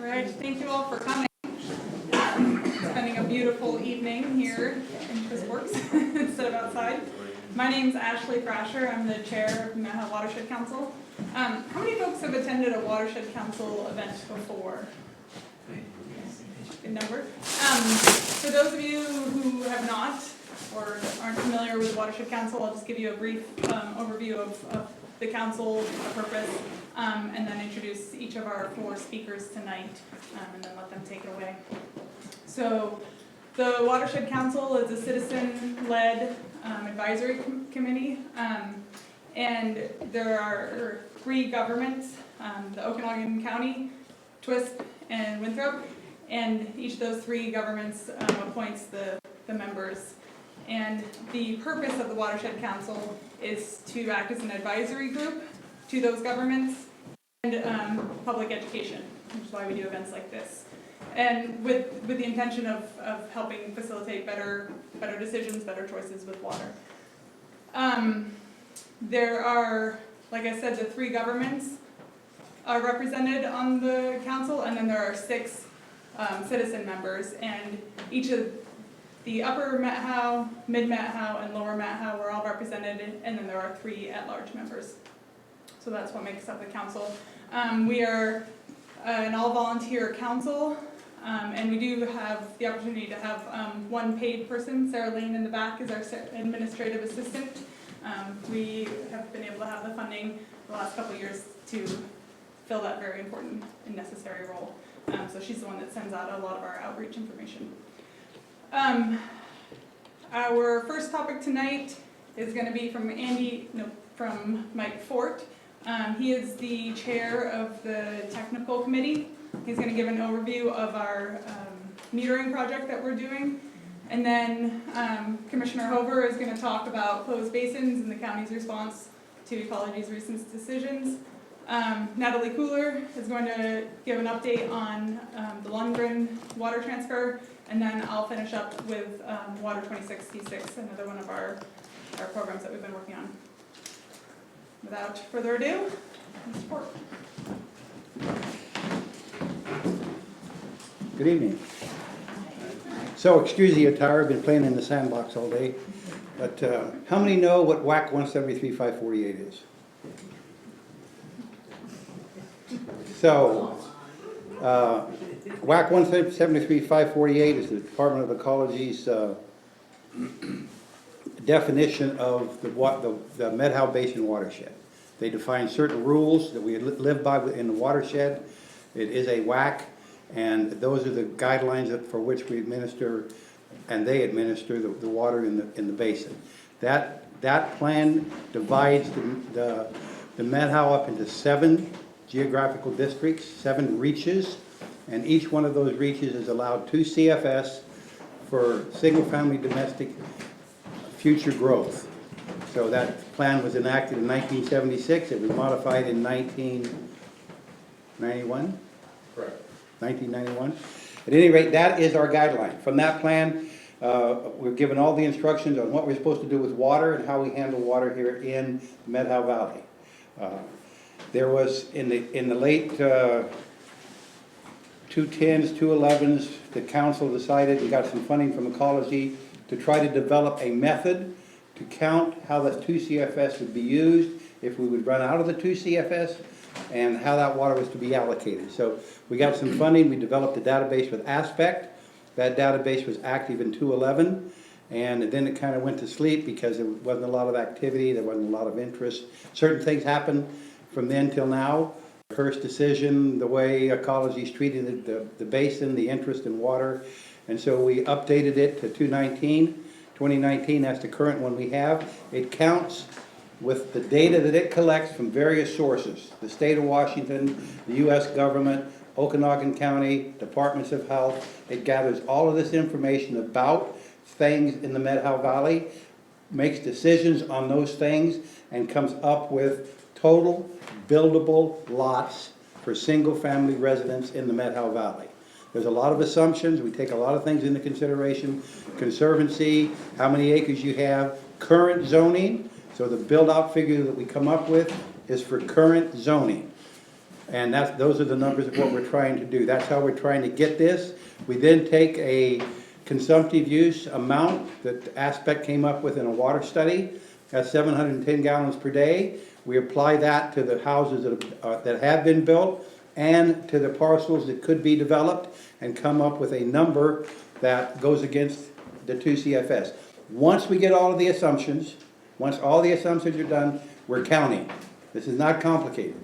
right, thank you all for coming. Spending a beautiful evening here in Twisp instead of outside. My name's Ashley Thrasher. I'm the chair of Methow Watershed Council. How many folks have attended a Watershed Council event before? Good number. For those of you who have not or aren't familiar with the Watershed Council, I'll just give you a brief overview of the council, the purpose, and then introduce each of our 4 speakers tonight, and then let them take it away. So the Watershed Council is a citizen-led advisory committee, and there are 3 governments, the Okanagan County, Twisp, and Winthrop, and each of those 3 governments appoints the members. And the purpose of the Watershed Council is to act as an advisory group to those governments and public education, which is why we do events like this. And with the intention of helping facilitate better decisions, better choices with water. There are, like I said, the 3 governments are represented on the council, and then there are 6 citizen members, and each of the upper Methow, mid Methow, and lower Methow were all represented, and then there are 3 at-large members. So that's what makes up the council. We are an all-volunteer council, and we do have the opportunity to have 1 paid person. Sarah Lane in the back is our administrative assistant. We have been able to have the funding the last couple of years to fill that very important and necessary role. So she's the one that sends out a lot of our outreach information. Our first topic tonight is going to be from Mike Fort. He is the chair of the technical committee. He's going to give an overview of our metering project that we're doing. And then Commissioner Hover is going to talk about closed basins and the county's response to Ecology's recent decisions. Natalie Kuehler is going to give an update on the Lundgren water transfer, and then I'll finish up with Water 2066, another one of our programs that we've been working on. Without further ado, Mr. Fort. Good evening. So, excuse the attire, I've been playing in the sandbox all day, but how many know what WAC 173-548 is? So, WAC 173-548 is the Department of Ecology's definition of the Methow Basin watershed. They define certain rules that we live by in the watershed. It is a WAC, and those are the guidelines for which we administer, and they administer the water in the basin. That plan divides the Methow up into 7 geographical districts, 7 reaches, and each one of those reaches is allowed 2 CFS for single-family domestic future growth. So that plan was enacted in 1976. It was modified in 1991? Correct. 1991. At any rate, that is our guideline. From that plan, we're given all the instructions on what we're supposed to do with water and how we handle water here in the Methow Valley. There was, in the late 2010s, 2011s, the council decided, we got some funding from Ecology, to try to develop a method to count how the 2 CFS would be used, if we would run out of the 2 CFS, and how that water was to be allocated. So we got some funding, we developed a database with Aspect. That database was active in 2011, and then it kind of went to sleep because there wasn't a lot of activity, there wasn't a lot of interest. Certain things happened from then till now. The first decision, the way Ecology's treated the basin, the interest in water, and so we updated it to 2019, that's the current one we have. It counts with the data that it collects from various sources. The state of Washington, the U.S. government, Okanagan County, departments of health. It gathers all of this information about things in the Methow Valley, makes decisions on those things, and comes up with total buildable lots for single-family residents in the Methow Valley. There's a lot of assumptions. We take a lot of things into consideration. Conservancy, how many acres you have, current zoning. So the build-out figure that we come up with is for current zoning. And those are the numbers of what we're trying to do. That's how we're trying to get this. We then take a consumptive use amount that Aspect came up with in a water study. That's 710 gallons per day. We apply that to the houses that have been built and to the parcels that could be developed, and come up with a number that goes against the 2 CFS. Once we get all of the assumptions, once all the assumptions are done, we're counting. This is not complicated,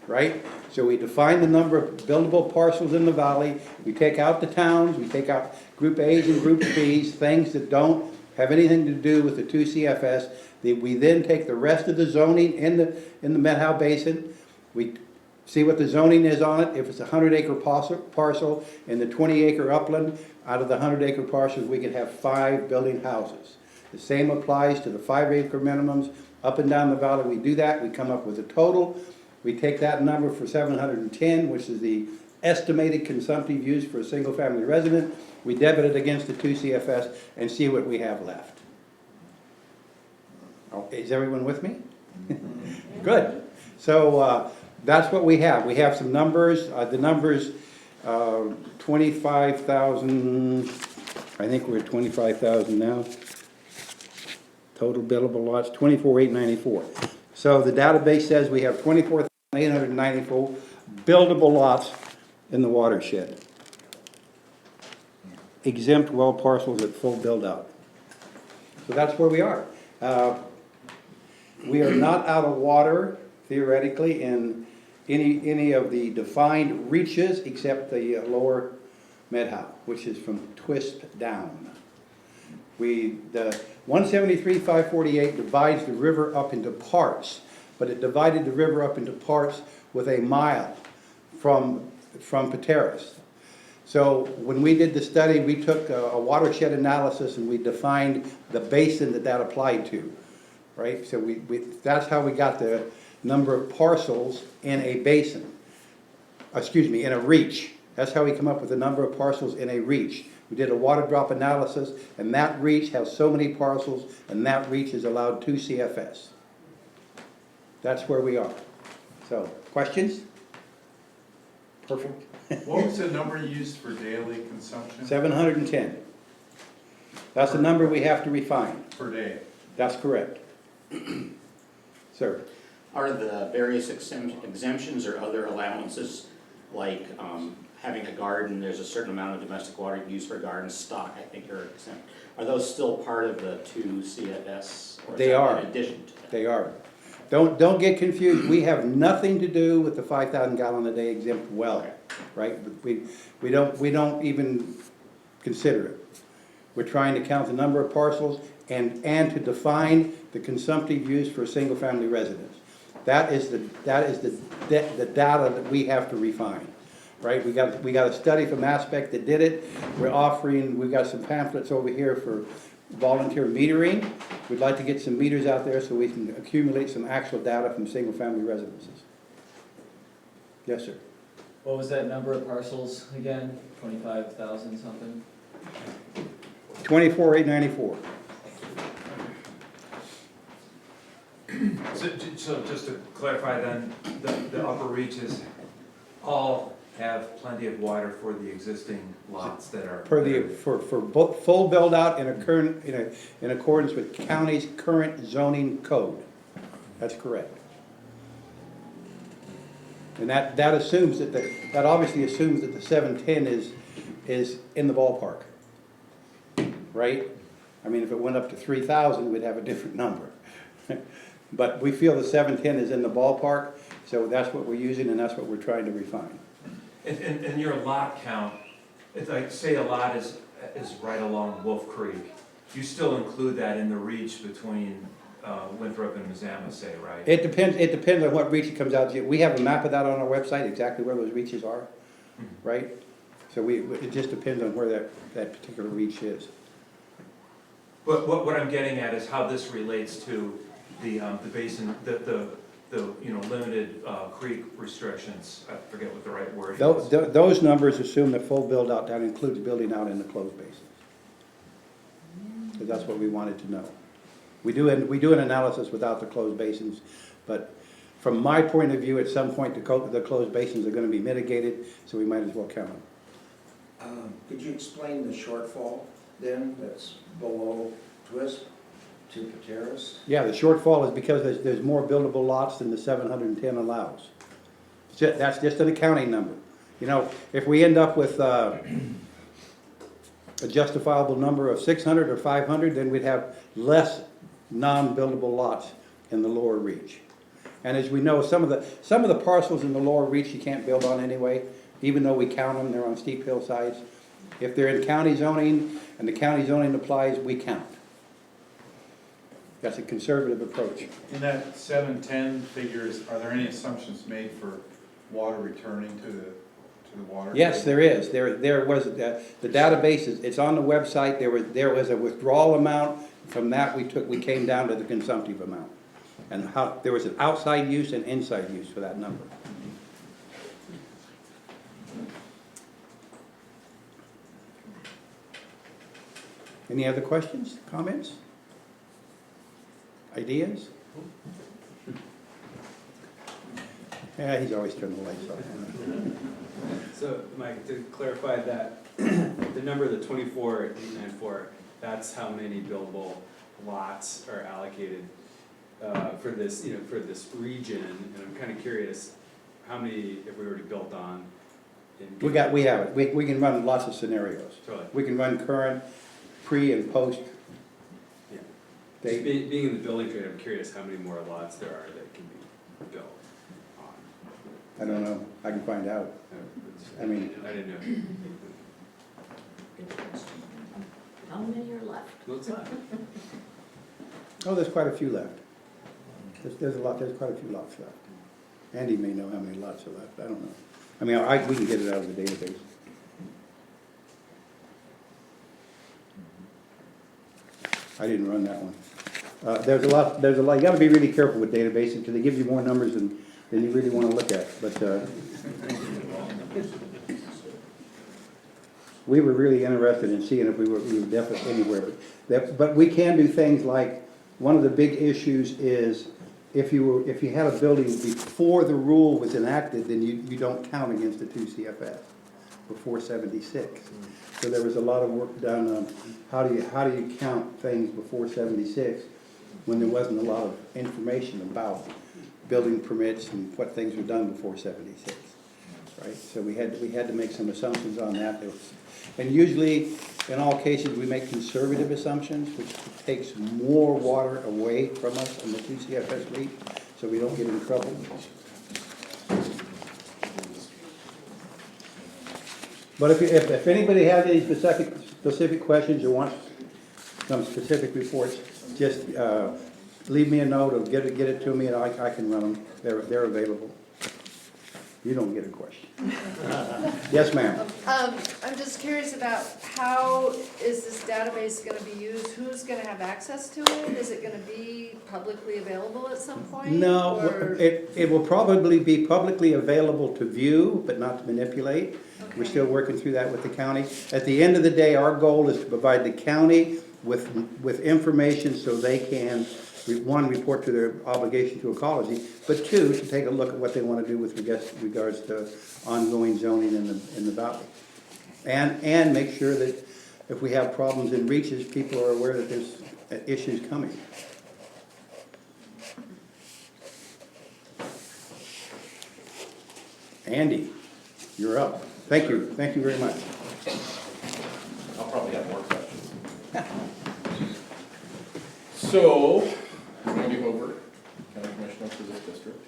right? So we define the number of buildable parcels in the valley. We take out the towns, we take out group A's and group B's, things that don't have anything to do with the 2 CFS. We then take the rest of the zoning in the Methow Basin. We see what the zoning is on it. If it's a 100-acre parcel in the 20-acre upland, out of the 100-acre parcels, we could have 5 building houses. The same applies to the 5-acre minimums up and down the valley. We do that. We come up with a total. We take that number for 710, which is the estimated consumptive use for a single-family resident. We debit it against the 2 CFS and see what we have left. Okay, is everyone with me? Good. So that's what we have. We have some numbers. The numbers, 25,000, I think we're at 25,000 now. Total billable lots, 24,894. So the database says we have 24,894 buildable lots in the watershed. Exempt well parcels at full build out. So that's where we are. We are not out of water, theoretically, in any of the defined reaches except the lower Methow, which is from Twisp down. The 173,548 divides the river up into parts, but it divided the river up into parts with a mile from Pateros. So when we did the study, we took a watershed analysis and we defined the basin that applied to, right? So that's how we got the number of parcels in a basin, in a reach. That's how we come up with the number of parcels in a reach. We did a water drop analysis, and that reach has so many parcels, and that reach is allowed 2 CFS. That's where we are. So, questions? Perfect. What was the number you used for daily consumption? 710. That's the number we have to refine. Per day? That's correct. Sir? Are the various exemptions or other allowances, like having a garden, there's a certain amount of domestic water you use for garden stock, I think are exempt. Are those still part of the 2 CFS? Or They are. In addition to that? They are. Don't get confused. We have nothing to do with the 5,000 gallon a day exempt well, right? We don't even consider it. We're trying to count the number of parcels and to define the consumptive use for a single family residence. That is the data that we have to refine, right? We got a study from Aspect that did it. We've got some pamphlets over here for volunteer metering. We'd like to get some meters out there so we can accumulate some actual data from single family residences. Yes, sir. What was that number of parcels again? 25,000 something? 24,894. So just to clarify then, the upper reaches all have plenty of water for the existing lots that are. For both full build out in accordance with county's current zoning code. That's correct. And that assumes that obviously assumes that the 710 is in the ballpark, right? I mean, if it went up to 3,000, we'd have a different number. But we feel the 710 is in the ballpark, so that's what we're using and that's what we're trying to refine. And your lot count, it's like, say a lot is right along Wolf Creek, you still include that in the reach between Winthrop and Mazama, say, right? It depends on what reach it comes out to. We have a map of that on our website, exactly where those reaches are, right? So it just depends on where that particular reach is. But what I'm getting at is how this relates to the basin, the limited creek restrictions. I forget what the right word is. Those numbers assume the full build out. That includes building out in the closed basins. Because that's what we wanted to know. We do an analysis without the closed basins, but from my point of view, at some point, the closed basins are gonna be mitigated, so we might as well count them. Could you explain the shortfall then, that's below Twisp to Pateras? Yeah, the shortfall is because there's more buildable lots than the 710 allows. That's just an accounting number. You know, if we end up with a justifiable number of 600 or 500, then we'd have less non-buildable lots in the lower reach. And as we know, some of the parcels in the lower reach you can't build on anyway, even though we count them, they're on steep hillsides. If they're in county zoning and the county zoning applies, we count. That's a conservative approach. In that 710 figures, are there any assumptions made for water returning to the water? Yes, there is. There was, the database it's on the website. There was a withdrawal amount. From that we came down to the consumptive amount. And how, there was an outside use and inside use for that number. Any other questions, comments? Ideas? Yeah, he's always turning the lights off. So, Mike, to clarify that, the number, the 24,894, that's how many buildable lots are allocated for this, for this region, and I'm kind of curious, how many have we already built on? We have it. We can run lots of scenarios. Totally. We can run current, pre and post. Yeah. They- Just being in the building trade, I'm curious how many more lots there are that can be built on. I don't know. I can find out. I mean- I didn't know. Good question. How many are left? What's that? Oh, there's quite a few left. There's quite a few lots left. Andy may know how many lots are left. I don't know. I mean, we can get it out of the database. I didn't run that one. There's a lot, you gotta be really careful with databases because they give you more numbers than you really wanna look at, but, we were really interested in seeing if we were definitely anywhere, but we can do things like, one of the big issues is, if you had a building before the rule was enacted, then you don't count against the 2 CFS before 76. So there was a lot of work done on how do you count things before 76 when there wasn't a lot of information about building permits and what things were done before 76, right? So we had to make some assumptions on that. And usually, in all cases, we make conservative assumptions, which takes more water away from us in the 2 CFS reach, so we don't get in trouble. But if anybody has any specific questions or wants some specific reports, just leave me a note or get it to me and I can run them. They're available. You don't get a question. Yes, ma'am. I'm just curious about how is this database gonna be used? Who's gonna have access to it? Is it gonna be publicly available at some point? No, Or- it will probably be publicly available to view, but not to manipulate. We're Okay. still working through that with the county. At the end of the day, our goal is to provide the county with information so they can, one, report to their obligation to ecology, but two, to take a look at what they want to do with regards to ongoing zoning in the valley. And make sure that if we have problems in reaches, people are aware that there's issues coming. Andy, you're up. Thank you very much. I'll probably have more questions. So, Andy Hobart, County Commissioner for this district.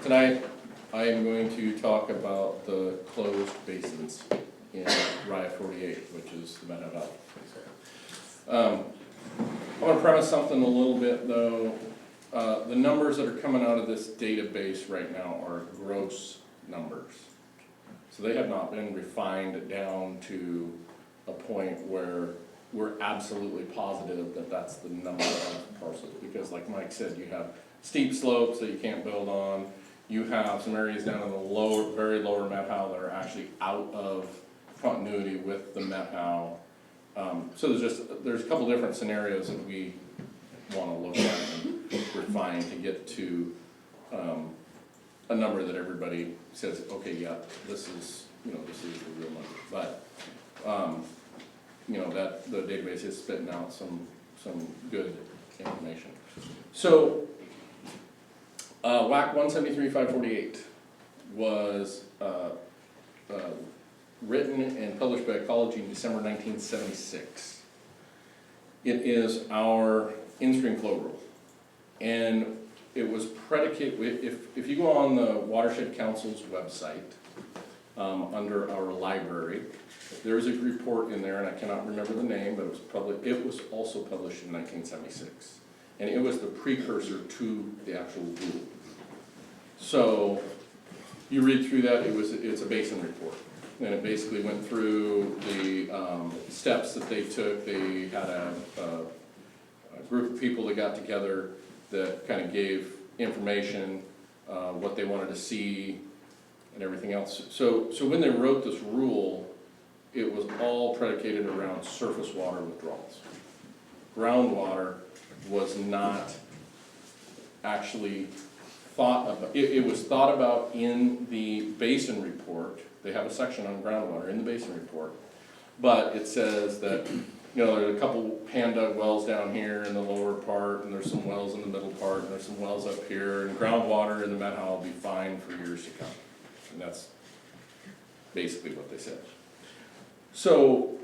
Tonight, I am going to talk about the closed basins in Rye 48, which is the Methow Valley. I want to premise something a little bit though. The numbers that are coming out of this database right now are gross numbers. So they have not been refined down to a point where we're absolutely positive that that's the number of parcels. Because like Mike said, you have steep slopes that you can't build on. You have some areas down in the very lower Methow that are actually out of continuity with the Methow. So there's a couple different scenarios that we want to look at and refine to get to a number that everybody says, okay, yeah, this is, this is the real number. But, that the database is spitting out some good information. So, WAC 173-548 was written and published by Ecology in December 1976. It is our in-stream flow rule. And it was predicated, if you go on the Watershed Council's website, under our library, there's a report in there, and I cannot remember the name, but it was also published in 1976. And it was the precursor to the actual rule. So, you read through that, it's a basin report. And it basically went through the steps that they took. They had a group of people that got together that kind of gave information, what they wanted to see, and everything else. So when they wrote this rule, it was all predicated around surface water withdrawals. Groundwater was not actually thought about. It was thought about in the basin report. They have a section on groundwater in the basin report, but it says that there's a couple hand-dug wells down here in the lower part, and there's some wells in the middle part, and there's some wells up here, and groundwater in the Methow will be fine for years to come. And that's basically what they said. So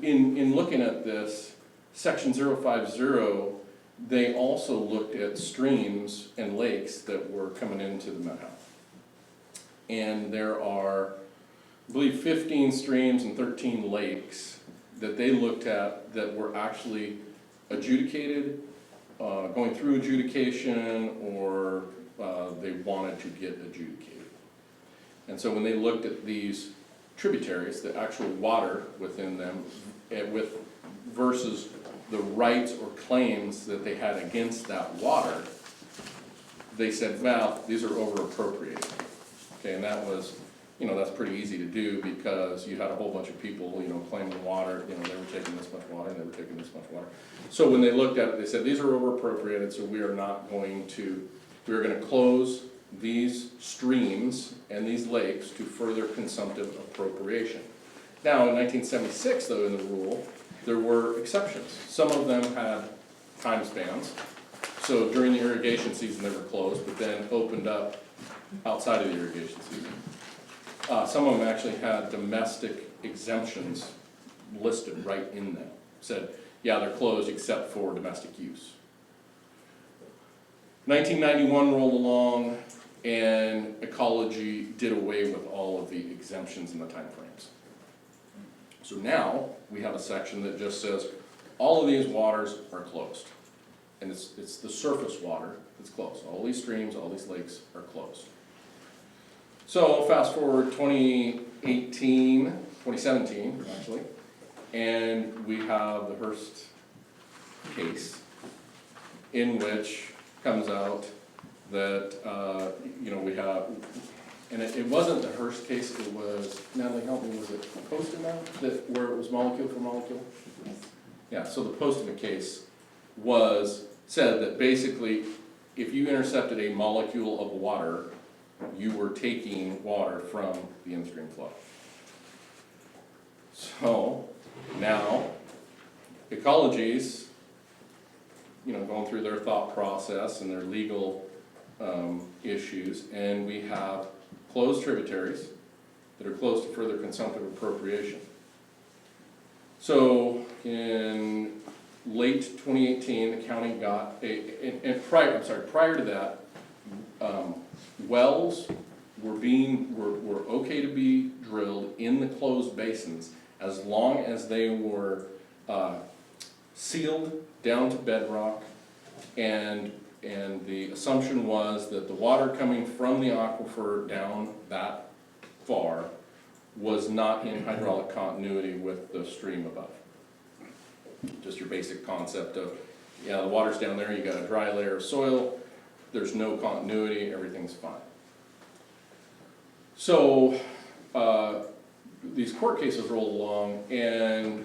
in looking at this, section 050, they also looked at streams and lakes that were coming into the Methow. And there are, I believe, 15 streams and 13 lakes that they looked at that were actually adjudicated, going through adjudication, or they wanted to get adjudicated. And so when they looked at these tributaries, the actual water within them, versus the rights or claims that they had against that water, they said, well, these are over appropriated. Okay, and that was, that's pretty easy to do because you had a whole bunch of people, claiming water, they were taking this much water, and they were taking this much water. So when they looked at it, they said, these are over appropriated, so we're going to close these streams and these lakes to further consumptive appropriation. Now, in 1976, though, in the rule, there were exceptions. Some of them had time spans. So during the irrigation season, they were closed, but then opened up outside of the irrigation season. Some of them actually had domestic exemptions listed right in them. Said, yeah, they're closed except for domestic use. 1991 rolled along, and Ecology did away with all of the exemptions and the time frames. So now we have a section that just says all of these waters are closed, and it's the surface water that's closed. All these streams, all these lakes are closed. So fast forward 2017 actually, and we have the Hearst case, in which comes out that, we have, and it wasn't the Hearst case, it was, Natalie, help me, was it Postema, where it was molecule for molecule? Yeah, so the Postema case said that basically, if you intercepted a molecule of water, you were taking water from the in-stream flow. So, now, Ecology's going through their thought process and their legal issues, and we have closed tributaries that are closed to further consumptive appropriation. So in late 2018, the county got prior to that, wells were okay to be drilled in the closed basins as long as they were sealed down to bedrock, and the assumption was that the water coming from the aquifer down that far was not in hydraulic continuity with the stream above. Just your basic concept of, the water's down there, you got a dry layer of soil, there's no continuity, everything's fine. So these court cases roll along, and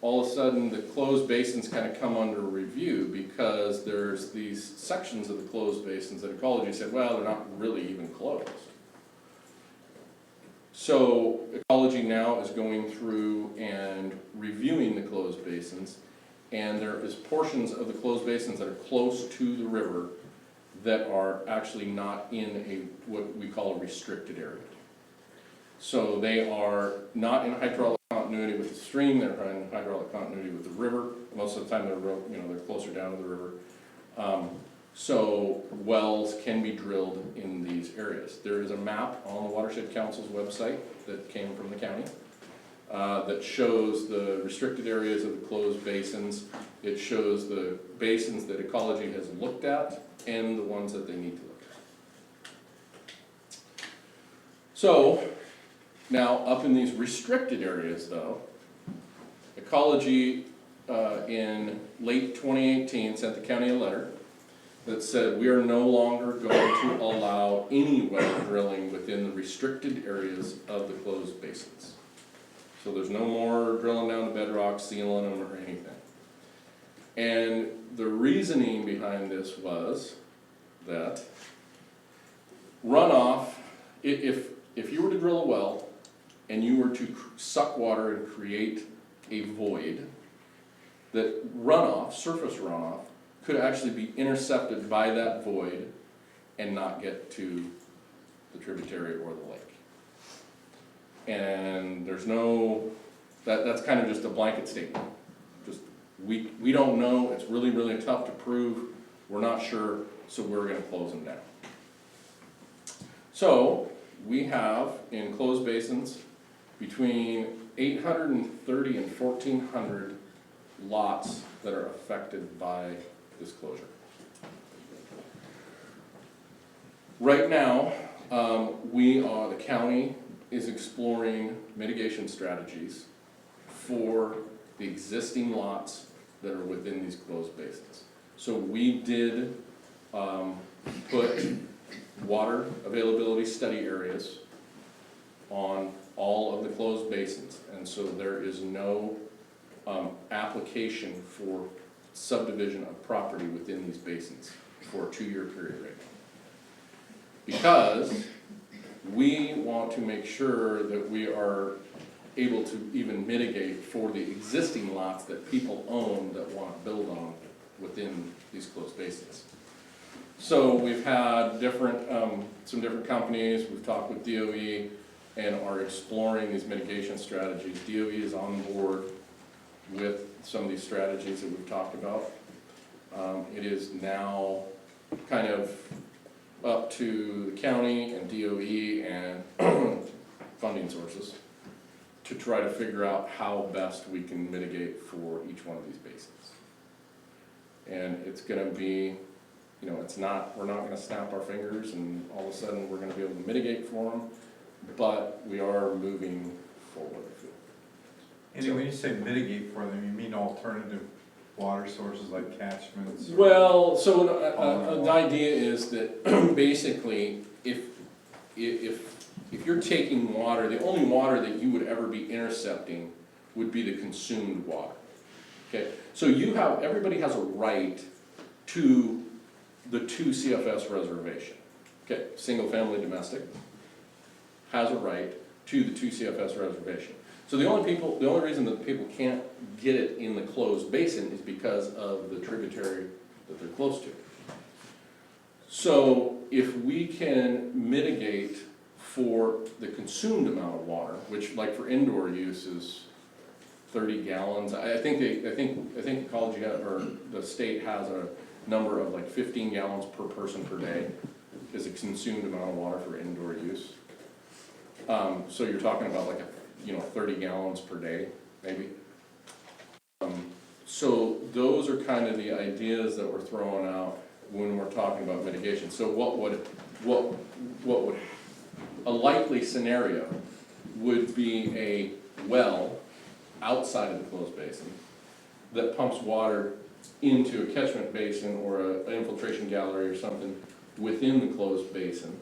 all of a sudden the closed basins kind of come under review because there's these sections of the closed basins that ecology said, well, they're not really even closed. So ecology now is going through and reviewing the closed basins, and there is portions of the closed basins that are close to the river that are actually not in a, what we call a restricted area. So they are not in hydraulic continuity with the stream, they're in hydraulic continuity with the river. Most of the time they're closer down to the river. So wells can be drilled in these areas. There is a map on the Watershed Council's website that came from the county that shows the restricted areas of the closed basins. It shows the basins that ecology has looked at and the ones that they need to look at. So now up in these restricted areas though, ecology in late 2018 sent the county a letter that said we are no longer going to allow any well drilling within the restricted areas of the closed basins. So there's no more drilling down the bedrock, sealing them or anything. And the reasoning behind this was that runoff, if you were to drill a well and you were to suck water and create a void, that runoff, surface runoff, could actually be intercepted by that void and not get to the tributary or the lake. And there's no, that's kind of just a blanket statement. Just, we don't know, it's really, really tough to prove, we're not sure, so we're gonna close them down. So, we have in closed basins between 830 and 1,400 lots that are affected by this closure. Right now, the county is exploring mitigation strategies for the existing lots that are within these closed basins. So we did put water availability study areas on all of the closed basins, and so there is no application for subdivision of property within these basins for a 2-year period right now. Because we want to make sure that we are able to even mitigate for the existing lots that people own that want to build on within these closed basins. So we've had some different companies, we've talked with DOE and are exploring these mitigation strategies. DOE is on board with some of these strategies that we've talked about. It is now kind of up to the county and DOE and funding sources to try to figure out how best we can mitigate for each one of these basins. And it's gonna be, we're not gonna snap our fingers and all of a sudden we're gonna be able to mitigate for them, but we are moving forward. And when you say mitigate for them, you mean alternative water sources like catchments? Well, so the idea is that basically, if you're taking water, the only water that you would ever be intercepting would be the consumed water. Okay, so everybody has a right to the 2 CFS reservation. Okay, single family domestic has a right to the 2 CFS reservation. So the only reason that people can't get it in the closed basin is because of the tributary that they're close to. So if we can mitigate for the consumed amount of water, which like for indoor use is 30 gallons, I think ecology or the state has a number of like 15 gallons per person per day is a consumed amount of water for indoor use. So you're talking about like 30 gallons per day, maybe. So those are kind of the ideas that we're throwing out when we're talking about mitigation. So what would a likely scenario would be a well outside of the closed basin that pumps water into a catchment basin or an infiltration gallery or something within the closed basin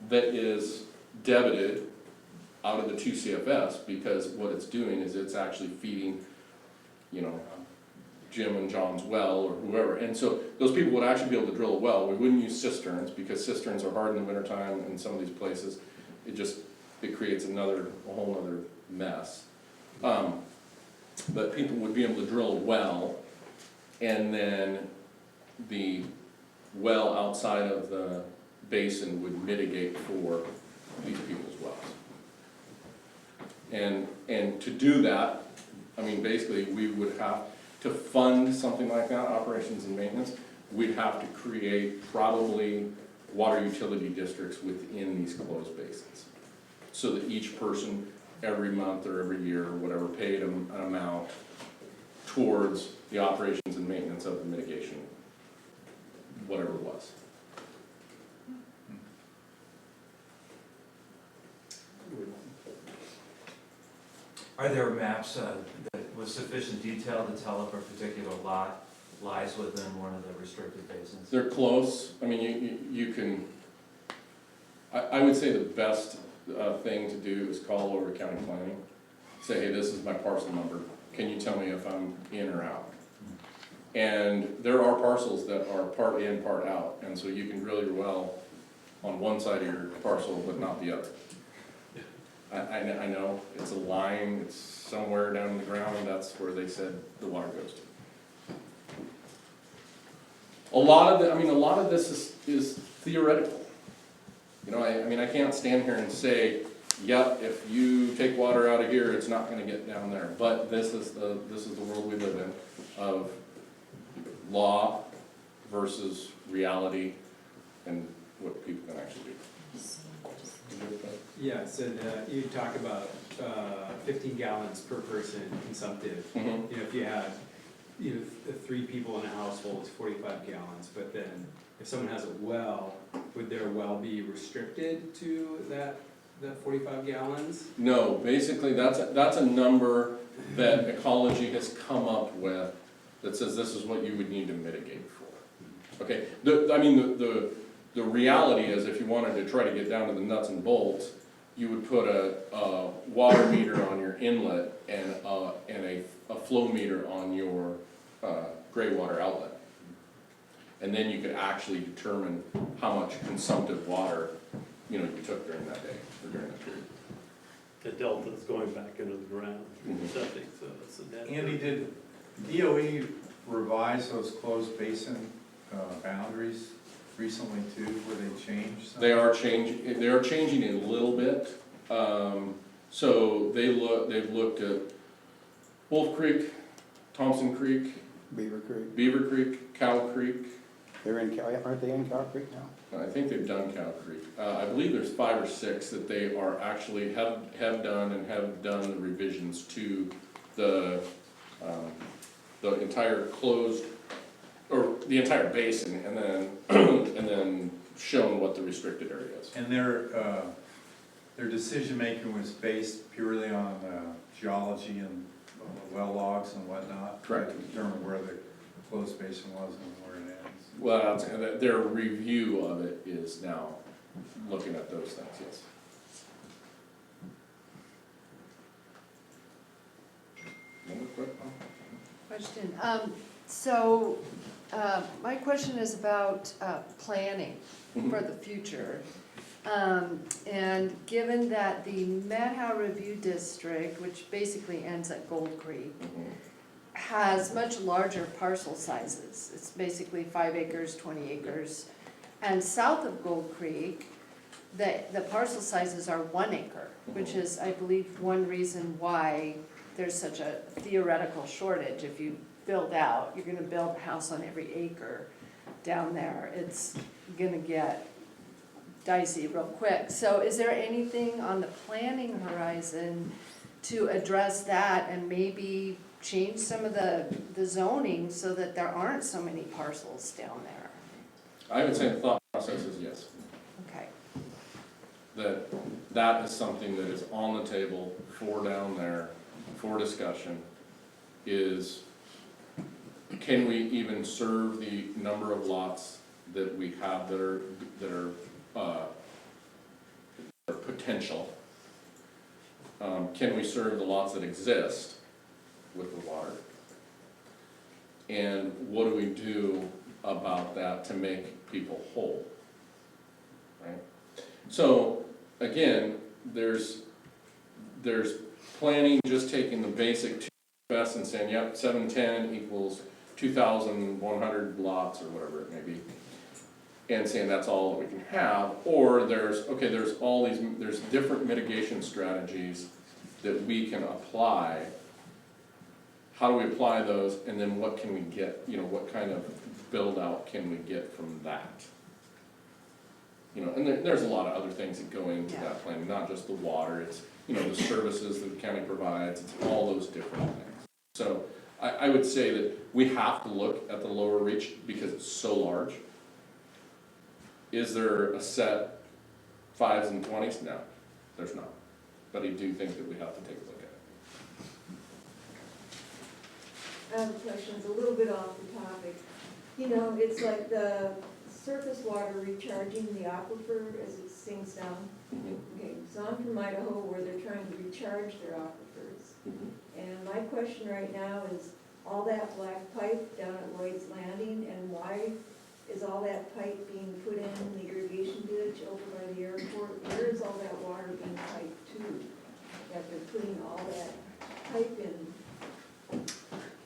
that is debited out of the 2 CFS, because what it's doing is it's actually feeding you know, Jim and John's well or whoever. And so those people would actually be able to drill a well. We wouldn't use cisterns because cisterns are hard in the wintertime in some of these places. It creates a whole other mess. But people would be able to drill a well, and then the well outside of the basin would mitigate for these people's wells. And to do that, I mean, basically, we would have to fund something like that, operations and maintenance. We'd have to create probably water utility districts within these closed basins, so that each person every month or every year or whatever paid an amount towards the operations and maintenance of the mitigation, whatever it was. Are there maps that with sufficient detail to tell if a particular lot lies within one of the restricted basins? They're close. I mean, you can, I would say the best thing to do is call over county planning. Say, hey, this is my parcel number. Can you tell me if I'm in or out? And there are parcels that are part in, part out. And so you can drill your well on one side of your parcel, but not the other. I know, it's a line, it's somewhere down in the ground, that's where they said the water goes to. A lot of this is theoretical. You know, I mean, I can't stand here and say, yep, if you take water out of here, it's not gonna get down there. But this is the world we live in, of law versus reality and what people can actually do. Yes, and you talk about 15 gallons per person consumptive. Mhm. You know, if you had, 3 people in a household, it's 45 gallons, but then if someone has a well, would their well be restricted to that 45 gallons? No, basically, that's a number that ecology has come up with that says this is what you would need to mitigate for. Okay, the reality is, if you wanted to try to get down to the nuts and bolts, you would put a water meter on your inlet and a flow meter on your gray water outlet. And then you could actually determine how much consumptive water, you took during that day, or during that period. The delta is going back into the ground, septic, so it's a dead. Andy, did DOE revise those closed basin boundaries recently too, where they changed something? They are changing it a little bit. So they've looked at Wolf Creek, Thompson Creek, Beaver Creek, Cow Creek. Aren't they in Cow Creek now? I think they've done Cow Creek. I believe there's 5 or 6 that they are actually have done the revisions to the entire closed, or the entire basin, and then shown what the restricted area is. And their decision-making was based purely on geology and well logs and whatnot? Correct. To determine where the closed basin was and where it ends? Well, their review of it is now looking at those things, yes. Another question? So, my question is about planning for the future. And given that the Methow Review District, which basically ends at Gold Creek, has much larger parcel sizes. It's basically 5 acres, 20 acres. And south of Gold Creek, the parcel sizes are 1 acre, which is, I believe, one reason why there's such a theoretical shortage. If you build out, you're gonna build a house on every acre down there. It's gonna get dicey real quick. So is there anything on the planning horizon to address that and maybe change some of the zoning so that there aren't so many parcels down there? I would say the thought process is yes. Okay. That is something that is on the table for down there, for discussion, is can we even serve the number of lots that we have that are potential? Can we serve the lots that exist with the water? And what do we do about that to make people whole? Right? So, again, there's planning, just taking the basic TFS and saying, yep, 710 equals 2,100 lots or whatever it may be, and saying that's all that we can have, or there's different mitigation strategies that we can apply. How do we apply those, and then what can we get, what kind of build out can we get from that? And there's a lot of other things that go into that planning, not just the water, it's, the services that the county provides, it's all those different things. So I would say that we have to look at the lower reach because it's so large. Is there a set 5s and 20s? No, there's not. But I do think that we have to take a look at it. I have a question, it's a little bit off the topic. It's like the surface water recharging the aquifer as it sinks down. Okay, so I'm from Idaho where they're trying to recharge their aquifers. And my question right now is, all that black pipe down at Lloyd's Landing, and why is all that pipe being put in the irrigation ditch over by the airport? Where is all that water being piped to, that they're putting all that pipe in?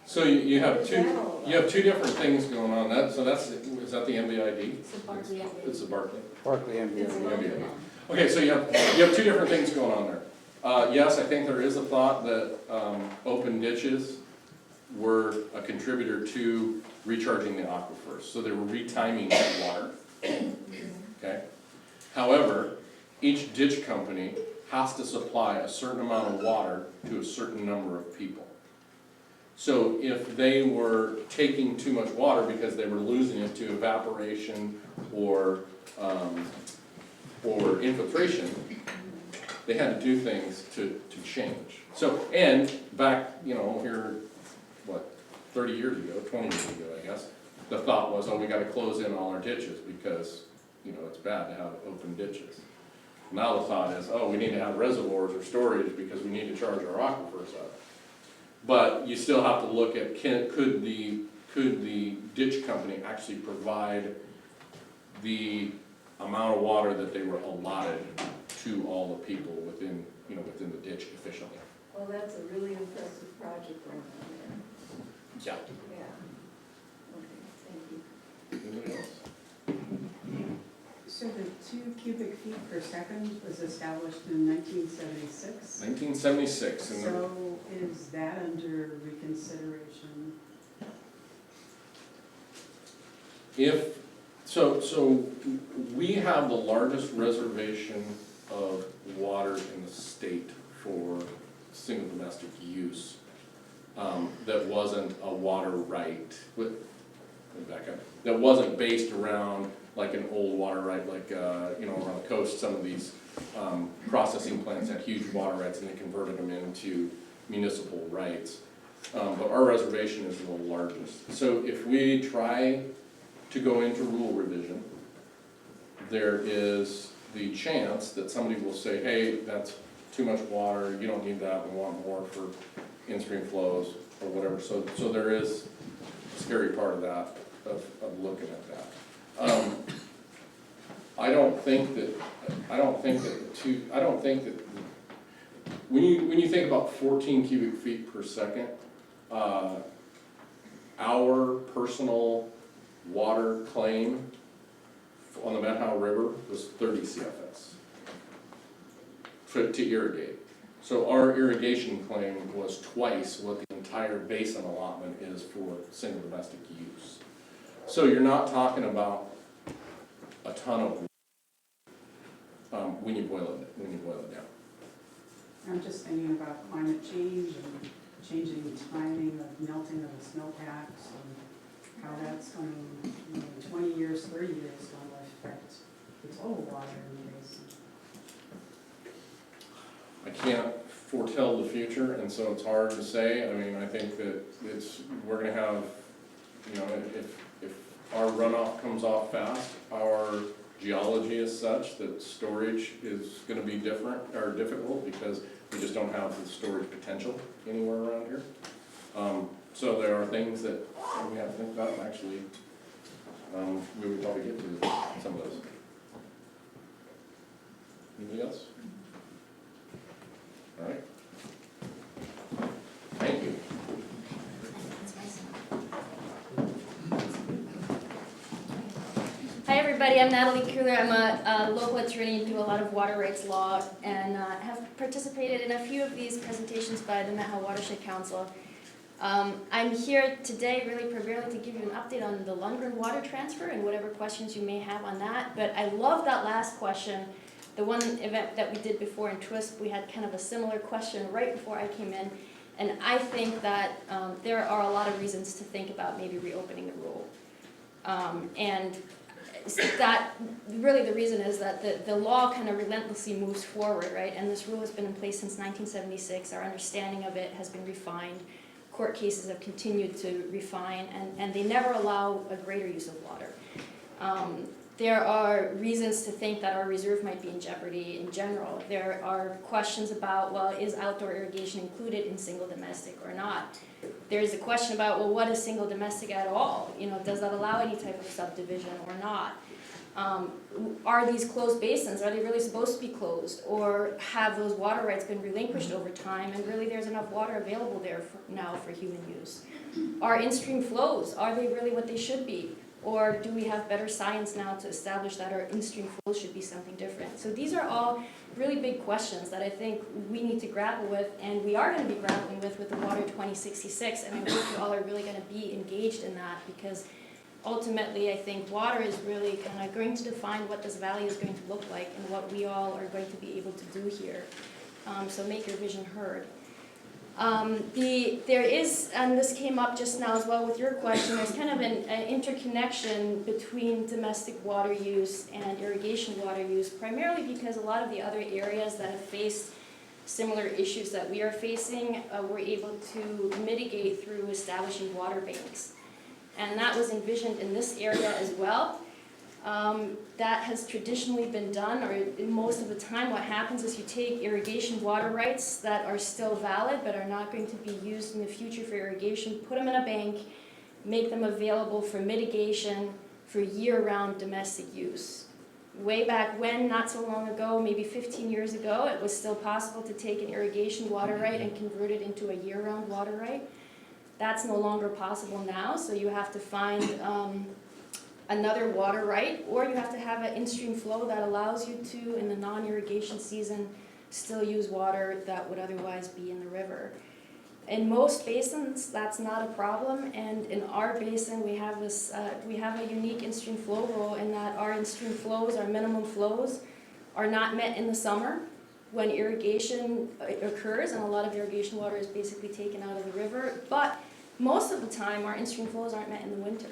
So you have two different things going on. Is that the MBID? It's a Barkley MBID. It's the Barkley. Barkley MBA. Okay, so you have two different things going on there. Yes, I think there is a thought that open ditches were a contributor to recharging the aquifers, so they were retiming that water. Okay. However, each ditch company has to supply a certain amount of water to a certain number of people. So if they were taking too much water because they were losing it to evaporation or infiltration, they had to do things to change. So, and back, here, 30 years ago, 20 years ago, I guess, the thought was, we gotta close in all our ditches because, it's bad to have open ditches. Now the thought is, we need to have reservoirs or storage because we need to charge our aquifers up. But you still have to look at, could the ditch company actually provide the amount of water that they were allotted to all the people within the ditch efficiently? Well, that's a really impressive project going on there. Yeah. Yeah. Okay, thank you. Anybody else? So the 2 cubic feet per second was established in 1976? 1976. So is that under reconsideration? So we have the largest reservation of water in the state for single domestic use. That wasn't a water right, that wasn't based around like an old water right, like, around the coast, some of these processing plants had huge water rights and they converted them into municipal rights. But our reservation is the largest. So if we try to go into rule revision, there is the chance that somebody will say, hey, that's too much water, you don't need that, we want more for in-stream flows or whatever. So there is a scary part of that, of looking at that. I don't think that when you think about 14 cubic feet per second, our personal water claim on the Methow River was 30 CFS to irrigate. So our irrigation claim was twice what the entire basin allotment is for single domestic use. So you're not talking about a ton of when you boil it down. I'm just thinking about climate change and changing the timing of melting of the snowpacks and how that's going to, 20 years, 30 years going to affect the total water in the basin. I can't foretell the future, and so it's hard to say. I mean, I think that we're gonna have, if our runoff comes off fast, our geology is such that storage is gonna be different, or difficult, because we just don't have the storage potential anywhere around here. So there are things that we have to think about, and actually, we would probably get to some of those. Anybody else? All right. Thank you. Hi everybody, I'm Natalie Kuehler. I'm a local attorney, do a lot of water rights law, and have participated in a few of these presentations by the Methow Watershed Council. I'm here today really primarily to give you an update on the Lundgren water transfer and whatever questions you may have on that. But I love that last question. The one event that we did before in Twisp, we had kind of a similar question right before I came in. And I think that there are a lot of reasons to think about maybe reopening the rule. And that really the reason is that the law kind of relentlessly moves forward, right? And this rule has been in place since 1976. Our understanding of it has been refined. Court cases have continued to refine, and they never allow a greater use of water. There are reasons to think that our reserve might be in jeopardy in general. There are questions about, well, is outdoor irrigation included in single domestic or not? There's a question about, well, what is single domestic at all? You know, does that allow any type of subdivision or not? Are these closed basins, are they really supposed to be closed? Or have those water rights been relinquished over time and really there's enough water available there now for human use? Are in-stream flows, are they really what they should be? Or do we have better science now to establish that our in-stream flows should be something different? So these are all really big questions that I think we need to grapple with, and we are going to be grappling with the Water 2066, and I hope you all are really going to be engaged in that, because ultimately I think water is really kind of going to define what this valley is going to look like and what we all are going to be able to do here. So make your vision heard. There is, and this came up just now as well with your question, there's kind of an interconnection between domestic water use and irrigation water use, primarily because a lot of the other areas that have faced similar issues that we are facing were able to mitigate through establishing water banks. And that was envisioned in this area as well. That has traditionally been done, or most of the time what happens is you take irrigation water rights that are still valid but are not going to be used in the future for irrigation, put them in a bank, make them available for mitigation for year-round domestic use. Way back when, not so long ago, maybe 15 years ago, it was still possible to take an irrigation water right and convert it into a year-round water right. That's no longer possible now, so you have to find another water right, or you have to have an in-stream flow that allows you to, in the non-irrigation season, still use water that would otherwise be in the river. In most basins, that's not a problem, and in our basin, we have this, we have a unique in-stream flow rule in that our in-stream flows, our minimum flows, are not met in the summer when irrigation occurs, and a lot of irrigation water is basically taken out of the river, but most of the time, our in-stream flows aren't met in the winter.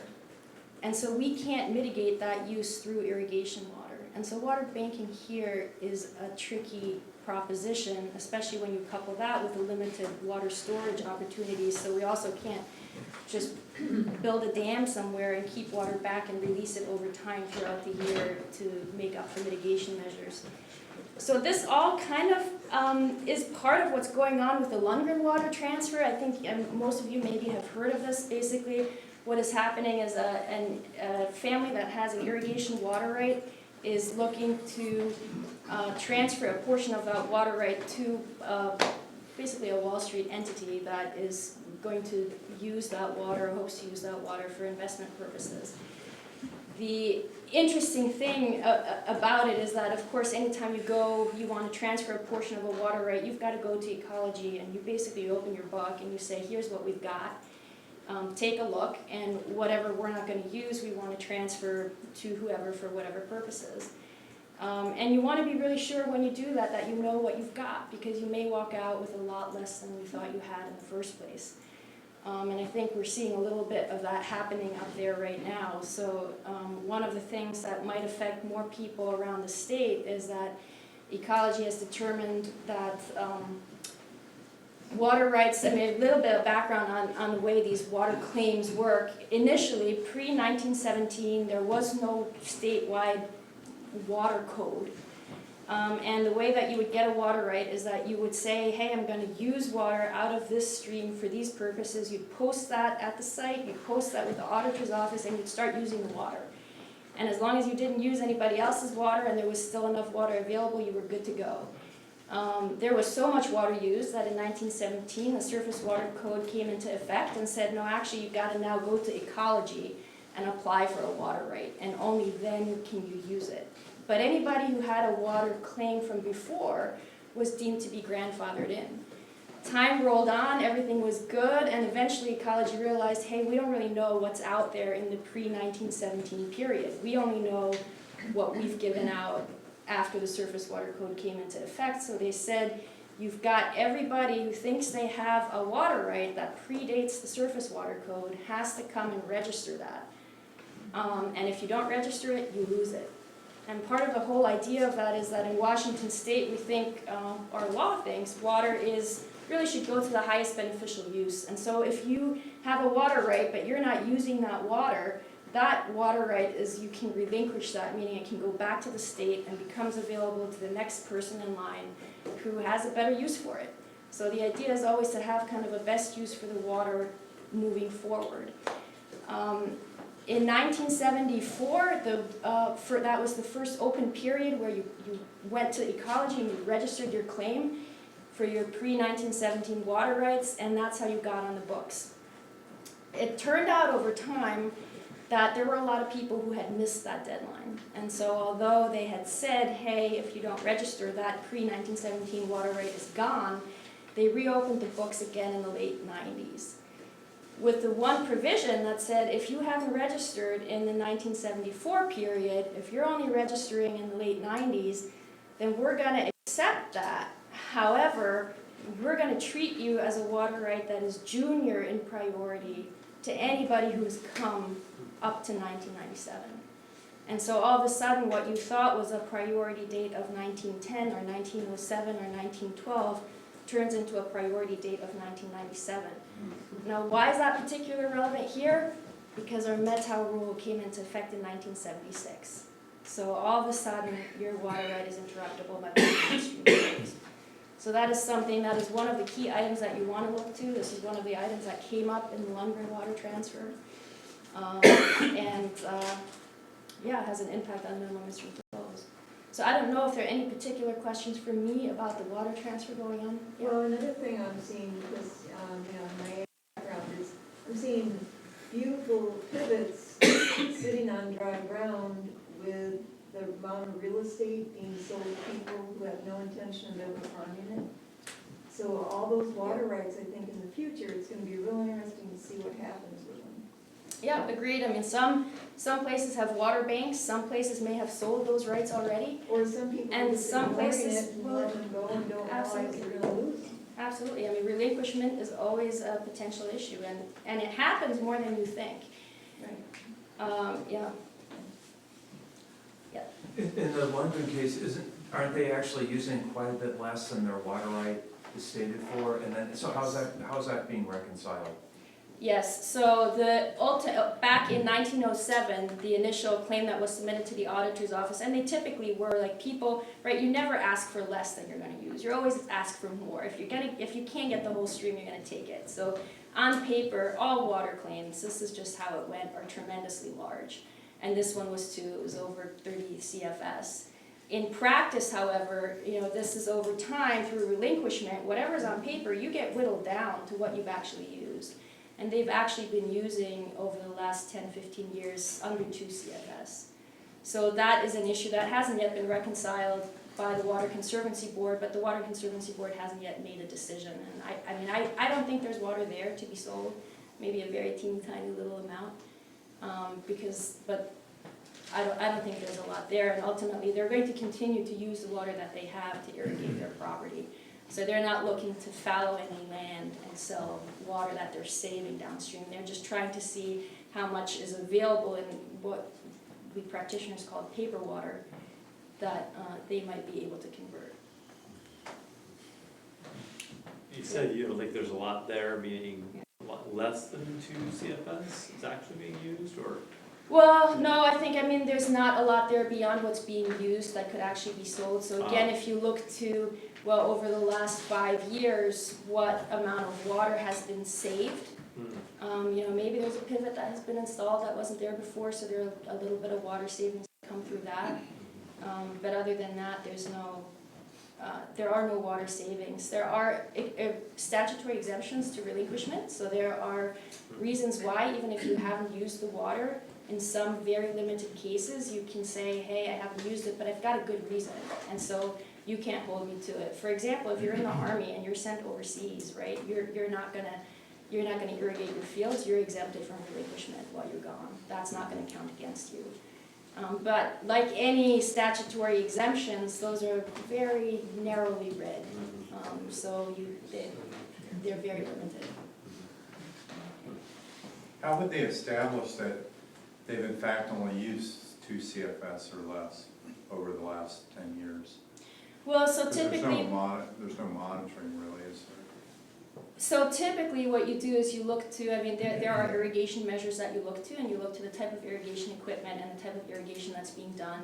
And so we can't mitigate that use through irrigation water. And so water banking here is a tricky proposition, especially when you couple that with the limited water storage opportunities. So we also can't just build a dam somewhere and keep water back and release it over time throughout the year to make up for mitigation measures. So this all kind of is part of what's going on with the Lundgren water transfer. I think most of you maybe have heard of this. Basically, what is happening is a family that has an irrigation water right is looking to transfer a portion of that water right to basically a Wall Street entity that is going to use that water, hopes to use that water for investment purposes. The interesting thing about it is that, of course, anytime you want to transfer a portion of a water right, you've got to go to ecology and you basically open your book and you say, here's what we've got. Take a look, and whatever we're not going to use, we want to transfer to whoever for whatever purposes. And you want to be really sure when you do that, that you know what you've got, because you may walk out with a lot less than you thought you had in the first place. And I think we're seeing a little bit of that happening up there right now. So one of the things that might affect more people around the state is that ecology has determined that water rights, I mean, a little bit of background on the way these water claims work. Initially, pre-1917, there was no statewide water code. And the way that you would get a water right is that you would say, hey, I'm going to use water out of this stream for these purposes. You'd post that at the site, you'd post that with the auditor's office, and you'd start using the water. And as long as you didn't use anybody else's water and there was still enough water available, you were good to go. There was so much water used that in 1917 the Surface Water Code came into effect and said, no, actually you've got to now go to ecology and apply for a water right, and only then can you use it. But anybody who had a water claim from before was deemed to be grandfathered in. Time rolled on, everything was good, and eventually ecology realized, hey, we don't really know what's out there in the pre-1917 period. We only know what we've given out after the Surface Water Code came into effect. So they said, you've got everybody who thinks they have a water right that predates the Surface Water Code has to come and register that. And if you don't register it, you lose it. And part of the whole idea of that is that in Washington State, we think, our law thinks, water really should go to the highest beneficial use. And so if you have a water right, but you're not using that water right is you can relinquish that, meaning it can go back to the state and becomes available to the next person in line who has a better use for it. So the idea is always to have kind of a best use for the water moving forward. In 1974, that was the first open period where you went to ecology and you registered your claim for your pre-1917 water rights, and that's how you got on the books. It turned out over time that there were a lot of people who had missed that deadline. And so although they had said, hey, if you don't register, that pre-1917 water right is gone, they reopened the books again in the late 90s. With the one provision that said if you haven't registered in the 1974 period, if you're only registering in the late 90s, then we're going to accept that. However, we're going to treat you as a water right that is junior in priority to anybody who has come up to 1997. And so all of a sudden what you thought was a priority date of 1910 or 1907 or 1912 turns into a priority date of 1997. Now, why is that particularly relevant here? Because our Methow rule came into effect in 1976. So all of a sudden, your water right is interruptible by mainstream flows. So that is something, that is one of the key items that you want to look to. This is one of the items that came up in the Lundgren water transfer. Yeah, it has an impact on minimum mainstream flows. So I don't know if there are any particular questions for me about the water transfer going on. Yeah. Well, another thing I'm seeing, because, my background is, I'm seeing beautiful pivots sitting on dry ground with the amount of real estate being sold to people who have no intention of ever farming it. So all those water rights, I think in the future, it's gonna be real interesting to see what happens with them. Yeah, agreed. I mean, some places have water banks, some places may have sold those rights already. Or some people And just some ignoring places it and let them go and don't realize absolutely. they're gonna lose them. Absolutely. I mean, relinquishment is always a potential issue, and it happens more than you think. Right. Yeah. Yeah. In the Lundgren case, aren't they actually using quite a bit less than their water right is stated for? And then, so how's that being reconciled? Yes, so back in 1907, the initial claim that was submitted to the auditor's office, and they typically were like people, right, you never ask for less than you're going to use. You're always ask for more. If you can't get the whole stream, you're going to take it. So on paper, all water claims, this is just how it went, are tremendously large. And this one was too, it was over 30 CFS. In practice, however, this is over time through relinquishment, whatever's on paper, you get whittled down to what you've actually used. And they've actually been using, over the last 10, 15 years, under 2 CFS. So that is an issue that hasn't yet been reconciled by the Water Conservancy Board, but the Water Conservancy Board hasn't yet made a decision. And I don't think there's water there to be sold, maybe a very teeny tiny little amount, but I don't think there's a lot there. And ultimately, they're going to continue to use the water that they have to irrigate their property. So they're not looking to fallow any land and sell water that they're saving downstream. They're just trying to see how much is available in what we practitioners call paper water that they might be able to convert. You said you don't think there's a lot there, meaning a lot less than 2 CFS is actually being used, or? Well, no, I mean, there's not a lot there beyond what's being used that could actually be sold. So again, if you look to, well, over the last 5 years, what amount of water has been saved. You know, maybe there's a pivot that has been installed that wasn't there before, so there's a little bit of water savings that come through that. But other than that, there are no water savings. There are statutory exemptions to relinquishment, so there are reasons why, even if you haven't used the water, in some very limited cases, you can say, hey, I haven't used it, but I've got a good reason, and so you can't hold me to it. For example, if you're in the Army and you're sent overseas, right, you're not gonna irrigate your fields, you're exempted from relinquishment while you're gone. That's not gonna count against you. But like any statutory exemptions, those are very narrowly read. So they're very limited. How would they establish that they've in fact only used 2 CFS or less over the last 10 years? Well, so 'Cause typically, there's no monitoring really, is there? so typically what you do is you look to, I mean, there are irrigation measures that you look to, and you look to the type of irrigation equipment and the type of irrigation that's being done.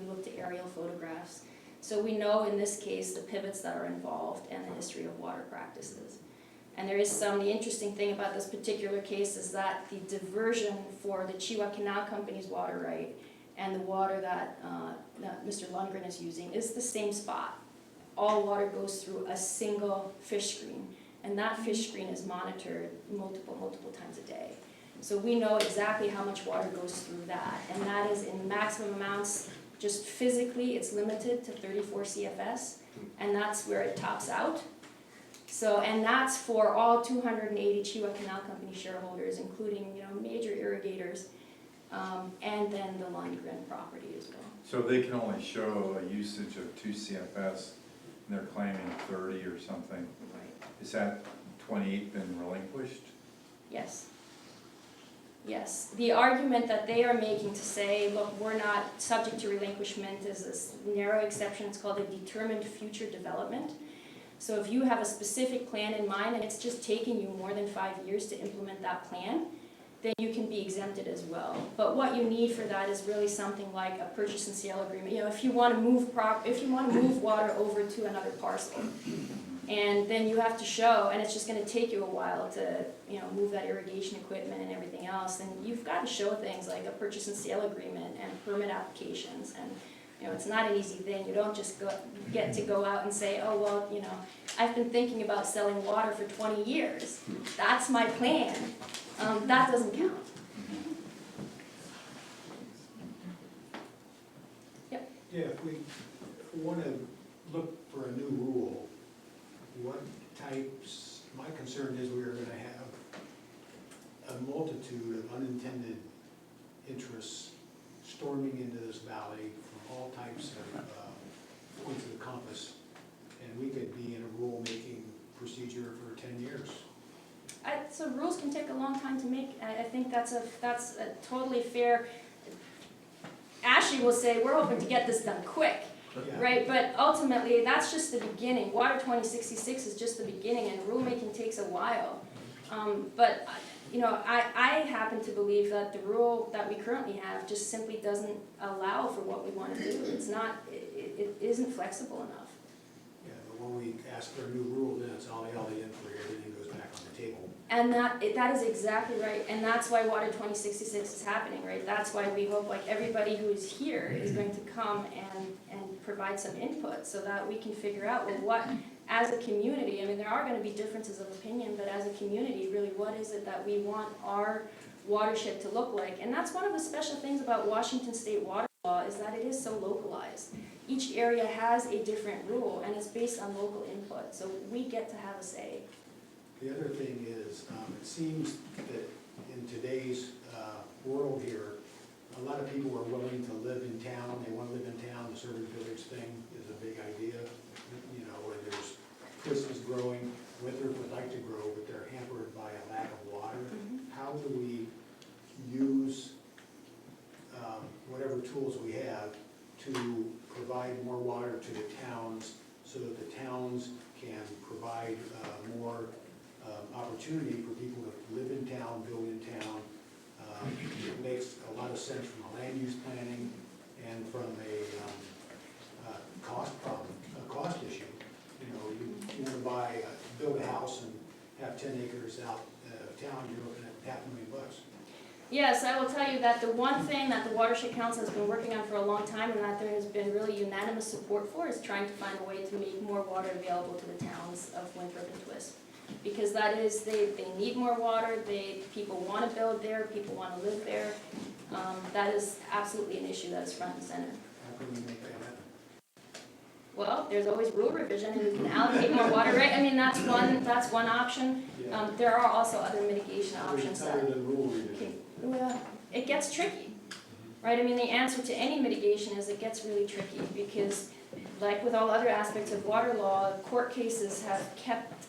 You look to aerial photographs. So we know in this case the pivots that are involved and the history of water practices. And there is the interesting thing about this particular case is that the diversion for the Chihuahua Canal Company's water right and the water that Mr. Lundgren is using is the same spot. All water goes through a single fish screen, and that fish screen is monitored multiple times a day. So we know exactly how much water goes through that, and that is in maximum amounts. Just physically, it's limited to 34 CFS, and that's where it tops out. So, and that's for all 280 Chihuahua Canal Company shareholders, including, you know, major irrigators, and then the Lundgren property as well. So they can only show a usage of 2 CFS, and they're claiming 30 or something. Right. Is that 28 been relinquished? Yes. Yes. The argument that they are making to say, look, we're not subject to relinquishment is this narrow exception. It's called a determined future development. So if you have a specific plan in mind and it's just taking you more than 5 years to implement that plan, then you can be exempted as well. But what you need for that is really something like a purchase and sale agreement. You know, if you want to move water over to another parcel, and then you have to show, and it's just going to take you a while to, you know, move that irrigation equipment and everything else, then you've got to show things like a purchase and sale agreement and permit applications. And you know, it's not an easy thing. You don't just get to go out and say, oh, well, you know, I've been thinking about selling water for 20 years. That's my plan. That doesn't count. Yep. Yeah, if we want to look for a new rule, what types, my concern is we are going to have a multitude of unintended interests storming into this valley from all types of points of the compass, and we could be in a rule-making procedure for 10 years. So rules can take a long time to make. I think that's a totally fair. Ashley will say, we're hoping to get this done quick, Yeah. right? But ultimately, that's just the beginning. Water 2066 is just the beginning, and rulemaking takes a while. But you know, I happen to believe that the rule that we currently have just simply doesn't allow for what we want to do. It's not, it isn't flexible enough. Yeah, but when we ask for a new rule, then it's ollie inquiry, everything goes back on the table. And that is exactly right, and that's why Water 2066 is happening, right? That's why we hope like everybody who is here is going to come and provide some input so that we can figure out, well, what, as a community, I mean, there are going to be differences of opinion, but as a community, really, what is it that we want our watershed to look like? And that's one of the special things about Washington State water law is that it is so localized. Each area has a different rule, and it's based on local input, so we get to have a say. The other thing is, it seems that in today's world here, a lot of people are willing to live in town. They want to live in town. The service village thing is a big idea. You know, where there's Christmas growing, Winthrop would like to grow, but they're hampered by a lack of water. How do we use whatever tools we have to provide more water to the towns so that the towns can provide more opportunity for people to live in town, build in town, It makes a lot of sense from a land use planning and from a cost issue. You know, you want to build a house and have 10 acres out of town, you're looking at $500,000. Yes, I will tell you that the one thing that the Watershed Council has been working on for a long time and that there has been really unanimous support for is trying to find a way to make more water available to the towns of Winthrop and Twisp. Because that is, they need more water, people want to build there, people want to live there. That is absolutely an issue that is front and center. How can we make that happen? Well, there's always rule revision and you can allocate more water, right? I mean, that's one option. There are also other mitigation options that. Other than rule revision. Well, it gets tricky, right? I mean, the answer to any mitigation is it gets really tricky because, like with all other aspects of water law, court cases have kept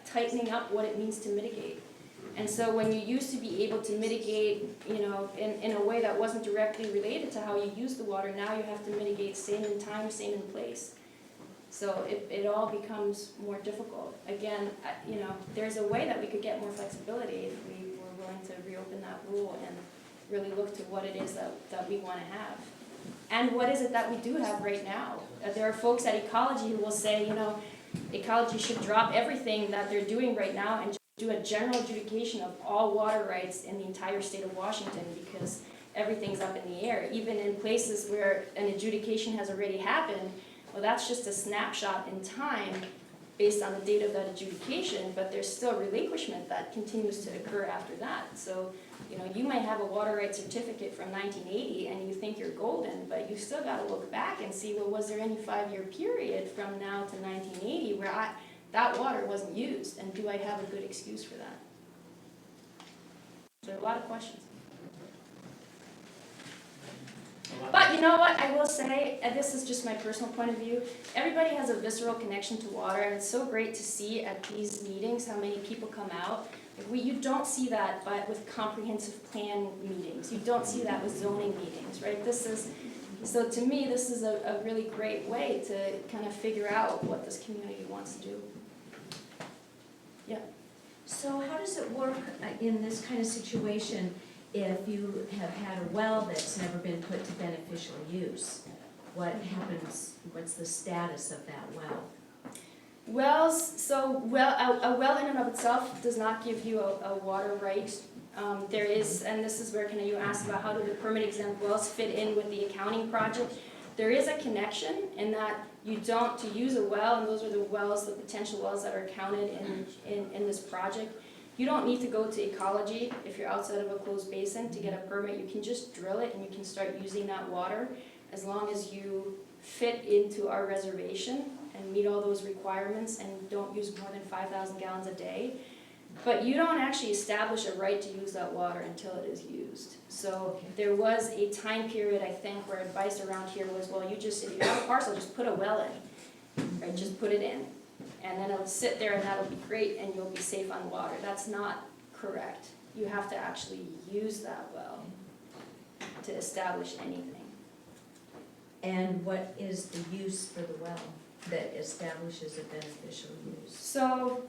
tightening up what it means to mitigate. And so when you used to be able to mitigate, you know, in a way that wasn't directly related to how you use the water, now you have to mitigate same in time, same in place. So it all becomes more difficult. Again, you know, there's a way that we could get more flexibility if we were willing to reopen that rule and really look to what it is that we want to have. And what is it that we do have right now? There are folks at Ecology who will say, you know, Ecology should drop everything that they're doing right now and just do a general adjudication of all water rights in the entire state of Washington because everything's up in the air. Even in places where an adjudication has already happened, well, that's just a snapshot in time based on the date of that adjudication, but there's still relinquishment that continues to occur after that. So, you know, you might have a water rights certificate from 1980 and you think you're golden, but you still got to look back and see, well, was there any 5-year period from now to 1980 where that water wasn't used, and do I have a good excuse for that? So a lot of questions. But you know what, I will say, and this is just my personal point of view, everybody has a visceral connection to water, and it's so great to see at these meetings how many people come out. You don't see that with comprehensive plan meetings. You don't see that with zoning meetings, right? So to me, this is a really great way to kind of figure out what this community wants to do. Yeah. So how does it work in this kind of situation if you have had a well that's never been put to beneficial use? What happens, what's the status of that well? Wells, a well in and of itself does not give you a water right. There is, and this is where you ask about how do the permit exempt wells fit in with the accounting project. There is a connection in that you don't, to use a well, and those are the wells, the potential wells that are counted in this project. You don't need to go to Ecology if you're outside of a closed basin to get a permit. You can just drill it and you can start using that water as long as you fit into our reservation and meet all those requirements and don't use more than 5,000 gallons a day. But you don't actually establish a right to use that water until it is used. So there was a time period, I think, where advice around here was, well, if you have a parcel, just put a well in, right? Just put it in. And then it'll sit there and that'll be great and you'll be safe on water. That's not correct. You have to actually use that well to establish anything. And what is the use for the well that establishes a beneficial use? So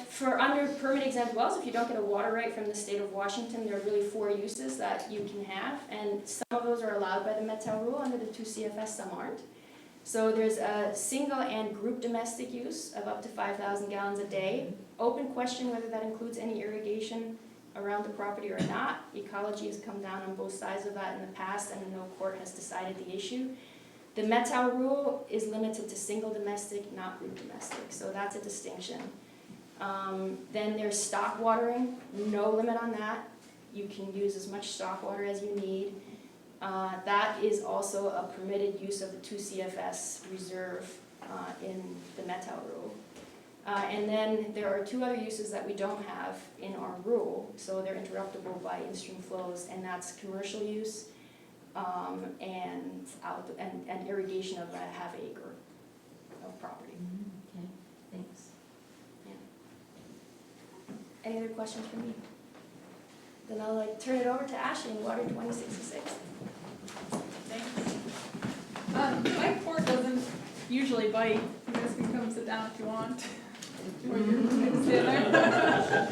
for under permit exempt wells, if you don't get a water right from the state of Washington, there are really 4 uses that you can have, and some of those are allowed by the Methow rule under the 2 CFS, some aren't. So there's a single and group domestic use of up to 5,000 gallons a day. Open question whether that includes any irrigation around the property or not. Ecology has come down on both sides of that in the past and no court has decided the issue. The Methow rule is limited to single domestic, not group domestic, so that's a distinction. Then there's stock watering, no limit on that. You can use as much stock water as you need. That is also a permitted use of the 2 CFS reserve in the Methow rule. And then there are 2 other uses that we don't have in our rule, so they're interruptible by in-stream flows, and that's commercial use and irrigation of a half acre of property. Okay, thanks. Yeah. Any other questions for me? Then I'll turn it over to Ashley in Water 2066. Thanks. My fork doesn't usually bite. You guys can come sit down if you want. Stay there.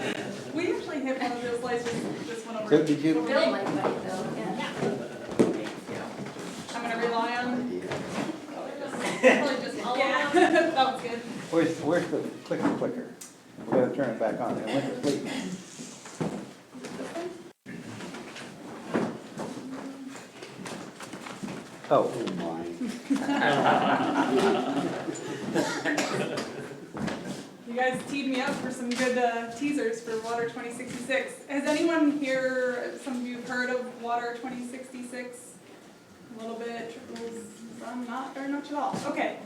We actually hit one of those lights, this one over. So did you- over Bill me. might bite though, yeah. I'm gonna rely on. Probably just, yeah, that was good. Where's the clicker? We're gonna turn it back on. It went to sleep. Oh, my. You guys teed me up for some good teasers for Water 2066. Has anyone here, some of you have heard of Water 2066? A little bit, trickles, some, not very much at all. Okay.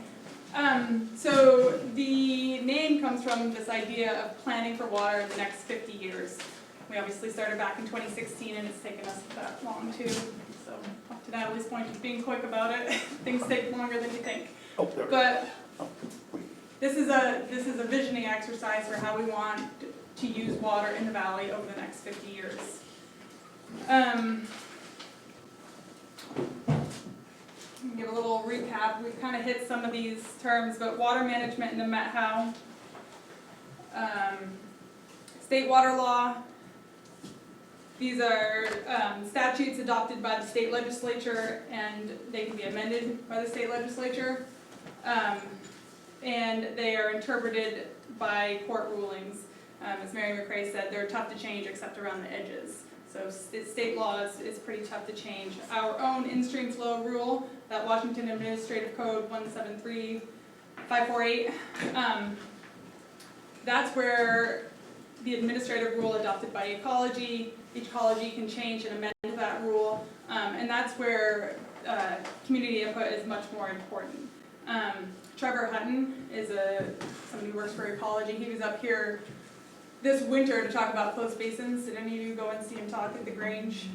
So the name comes from this idea of planning for water in the next 50 years. We obviously started back in 2016 and it's taken us that long too. So up to Natalie's point of being quick about it, things take longer than you think. Oh, there we go. But this is a visioning exercise for how we want to use water in the valley over the next 50 years. Give a little recap. We've kind of hit some of these terms, but water management in the Methow, state water law. These are statutes adopted by the state legislature, and they can be amended by the state legislature. And they are interpreted by court rulings. As Mary McRae said, they're tough to change except around the edges. So state law is pretty tough to change. Our own in-stream flow rule, that Washington Administrative Code 173548, that's where the administrative rule adopted by ecology, each ecology can change and amend that rule, and that's where community input is much more important. Trevor Hutton is somebody who works for ecology. He was up here this winter to talk about closed basins. Did any of you go and see him talk at the Grange?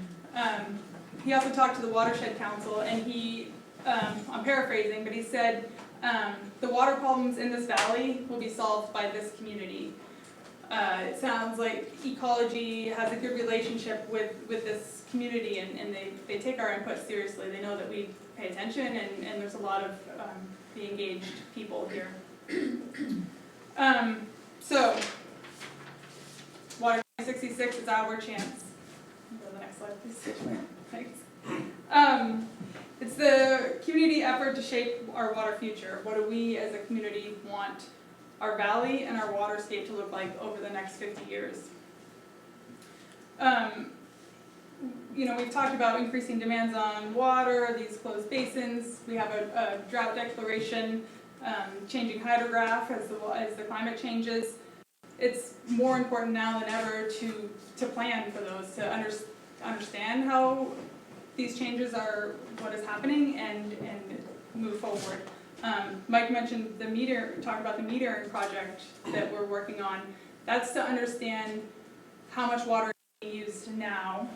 He also talked to the Watershed Council, and he, I'm paraphrasing, but he said, the water problems in this valley will be solved by this community. It sounds like ecology has a good relationship with this community, and they take our input seriously. They know that we pay attention, and there's a lot of the engaged people here. So, Water 2066 is our chance. Go to the next slide, please. Yes, ma'am. Thanks. It's the community effort to shape our water future. What do we as a community want our valley and our waterscape to look like over the next 50 years? You know, we've talked about increasing demands on water, these closed basins. We have a drought declaration, changing hydrograph as the climate changes. It's more important now than ever to plan for those, to understand how these changes are what is happening and move forward. Mike mentioned talked about the metering project that we're working on. That's to understand how much water is being used now,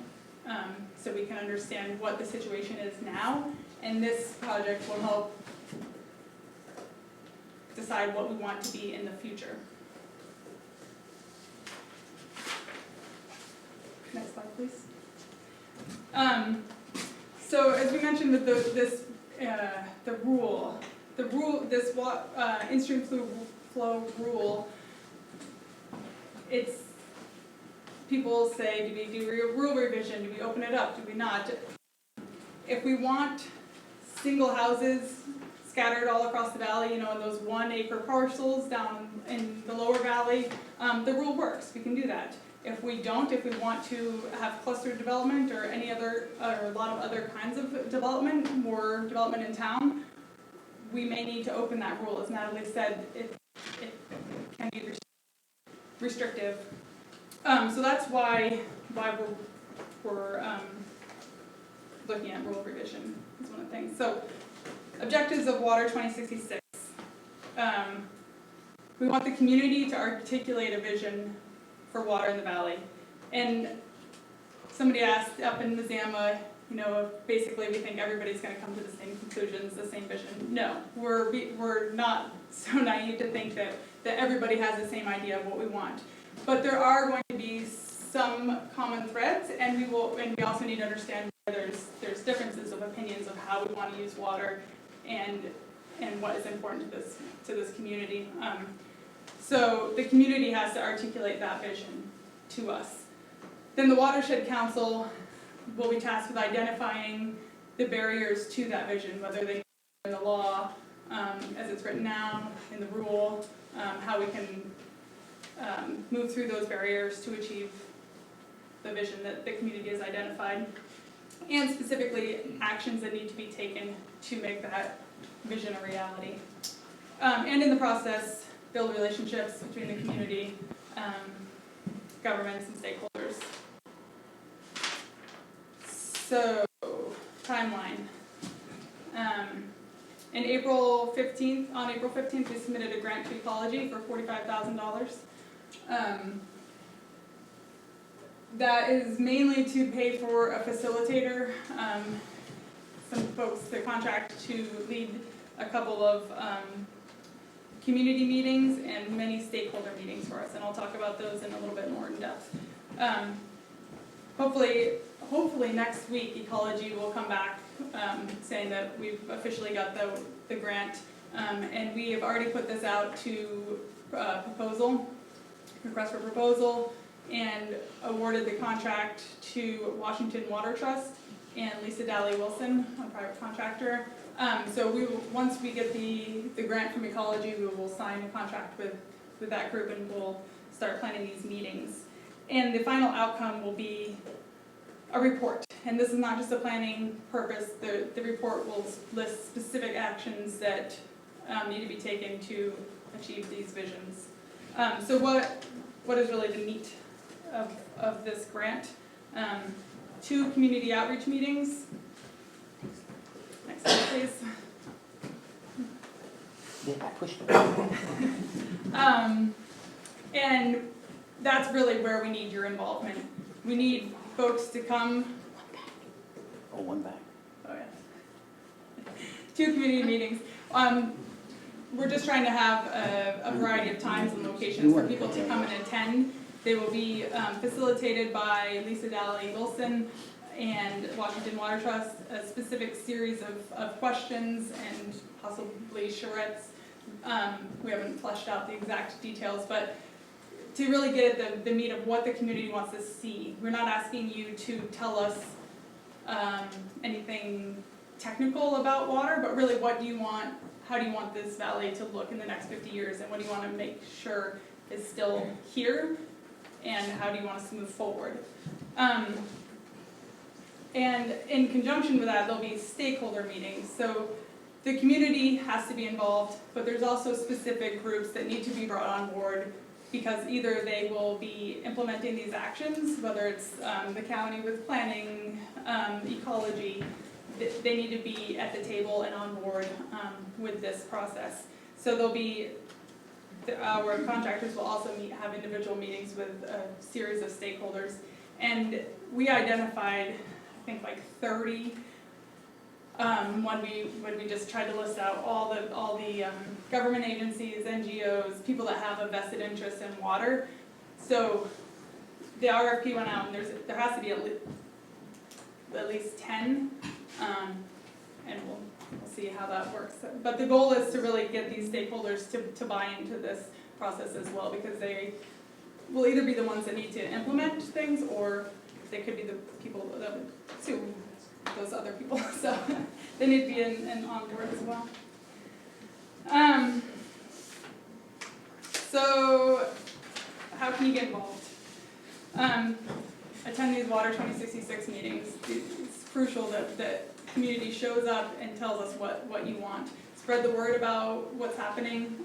so we can understand what the situation is now, and this project will help decide what we want to be in the future. Next slide, please. So as we mentioned, with this in-stream flow rule, it's, people say, do we do rule revision? Do we open it up? Do we not? If we want single houses scattered all across the valley, you know, in those 1 acre parcels down in the lower valley, the rule works. We can do that. If we don't, if we want to have cluster development or any other, or a lot of other kinds of development, more development in town, we may need to open that rule. As Natalie said, it can be restrictive. So that's why we're looking at rule revision is one of the things. So objectives of Water 2066. We want the community to articulate a vision for water in the valley. And somebody asked up in Mazama, you know, basically we think everybody's going to come to the same conclusions, the same vision. No, we're not so naive to think that everybody has the same idea of what we want. But there are going to be some common threads, and we also need to understand where there's differences of opinions of how we want to use water and what is important to this community. So the community has to articulate that vision to us. Then the Watershed Council will be tasked with identifying the barriers to that vision, whether they are in the law, as it's written now, in the rule, how we can move through those barriers to achieve the vision that the community has identified, and specifically actions that need to be taken to make that vision a reality. And in the process, build relationships between the community, governments, and stakeholders. So, timeline. On April 15th, we submitted a grant to Ecology for $45,000. That is mainly to pay for a facilitator, some folks to contract to lead a couple of community meetings and many stakeholder meetings for us, and I'll talk about those in a little bit more in depth. Hopefully next week Ecology will come back saying that we've officially got the grant, and we have already put this out to request for proposal, and awarded the contract to Washington Water Trust and Lisa Dally Wilson, a private contractor. So once we get the grant from Ecology, we will sign a contract with that group, and we'll start planning these meetings. And the final outcome will be a report. And this is not just a planning purpose. The report will list specific actions that need to be taken to achieve these visions. So what is really the meat of this grant? 2 community outreach meetings. Next slide, please. Yeah, I pushed it. And that's really where we need your involvement. We need folks to come. Oh, one back. Oh, yeah. 2 community meetings. We're just trying to have a variety of times and locations for people to come and attend. They will be facilitated by Lisa Dally Wilson and Washington Water Trust, a specific series of questions and possibly charrettes. We haven't fleshed out the exact details, but to really get at the meat of what the community wants to see. We're not asking you to tell us anything technical about water, but really what do you want, how do you want this valley to look in the next 50 years, and what do you want to make sure is still here, and how do you want us to move forward. And in conjunction with that, there'll be stakeholder meetings. So the community has to be involved, but there's also specific groups that need to be brought on board, because either they will be implementing these actions, whether it's the county with planning, Ecology, they need to be at the table and on board with this process. So there'll be, our contractors will also have individual meetings with a series of stakeholders. And we identified, I think, like 30 when we just tried to list out all the government agencies, NGOs, people that have a vested interest in water. So the RFP went out, and there has to be at least 10, and we'll see how that works. But the goal is to really get these stakeholders to buy into this process as well, because they will either be the ones that need to implement things, or they could be the people that would sue those other people. So they need to be in on board as well. So how can you get involved? Attend these Water 2066 meetings. It's crucial that the community shows up and tells us what you want. Spread the word about what's happening.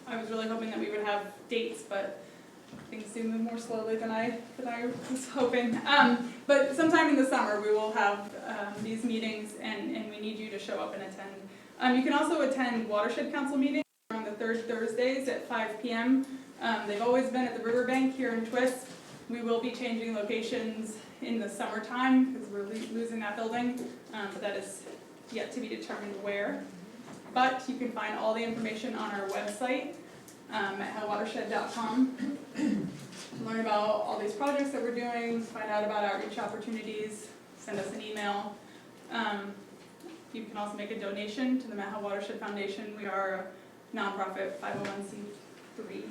I was really hoping that we would have dates, but things do move more slowly than I was hoping. But sometime in the summer we will have these meetings, and we need you to show up and attend. You can also attend Watershed Council meetings on the third Thursdays at 5 p.m. They've always been at the riverbank here in Twisp. We will be changing locations in the summertime because we're losing that building, but that is yet to be determined where. But you can find all the information on our website, metthowwatershed.com. Learn about all these projects that we're doing, find out about outreach opportunities, send us an email. You can also make a donation to the Methow Watershed Foundation. We are a nonprofit 501c3.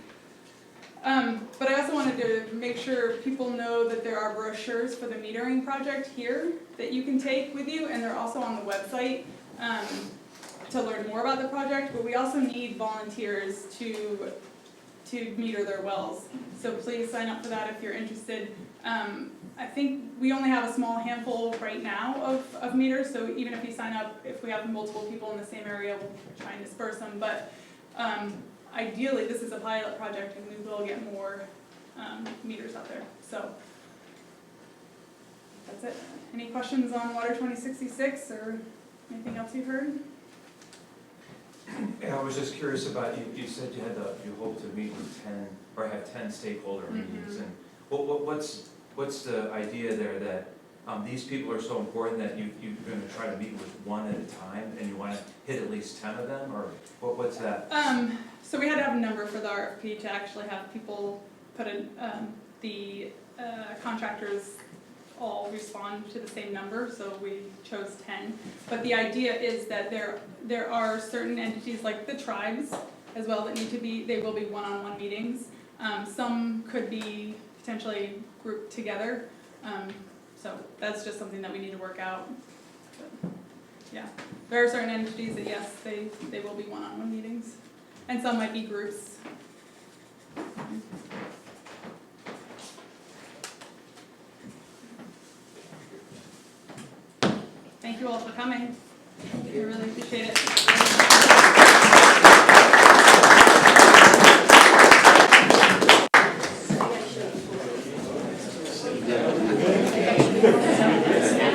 But I also wanted to make sure people know that there are brochures for the metering project here that you can take with you, and they're also on the website, to learn more about the project, but we also need volunteers to meter their wells. So please sign up for that if you're interested. I think we only have a small handful right now of meters, so even if you sign up, if we have multiple people in the same area, we'll try and disperse them, but ideally, this is a pilot project and we will get more meters out there, so that's it. Any questions on Water 2066 or anything else you've heard? Yeah, I was just curious about, you said you hope to meet with 10, or have 10 stakeholder meetings, and what's the idea there that these people are so important that you're gonna try to meet with one at a time, and you wanna hit at least 10 of them, or what's that? So we had to have a number for the RFP to actually have people put in, the contractors all respond to the same number, so we chose 10. But the idea is that there are certain entities like the tribes as well that need to be, they will be one-on-one meetings. Some could be potentially grouped together, so that's just something that we need to work out. But, yeah, there are certain entities that yes, they will be one-on-one meetings, and some might be groups. Thank you all for coming. I really appreciate it.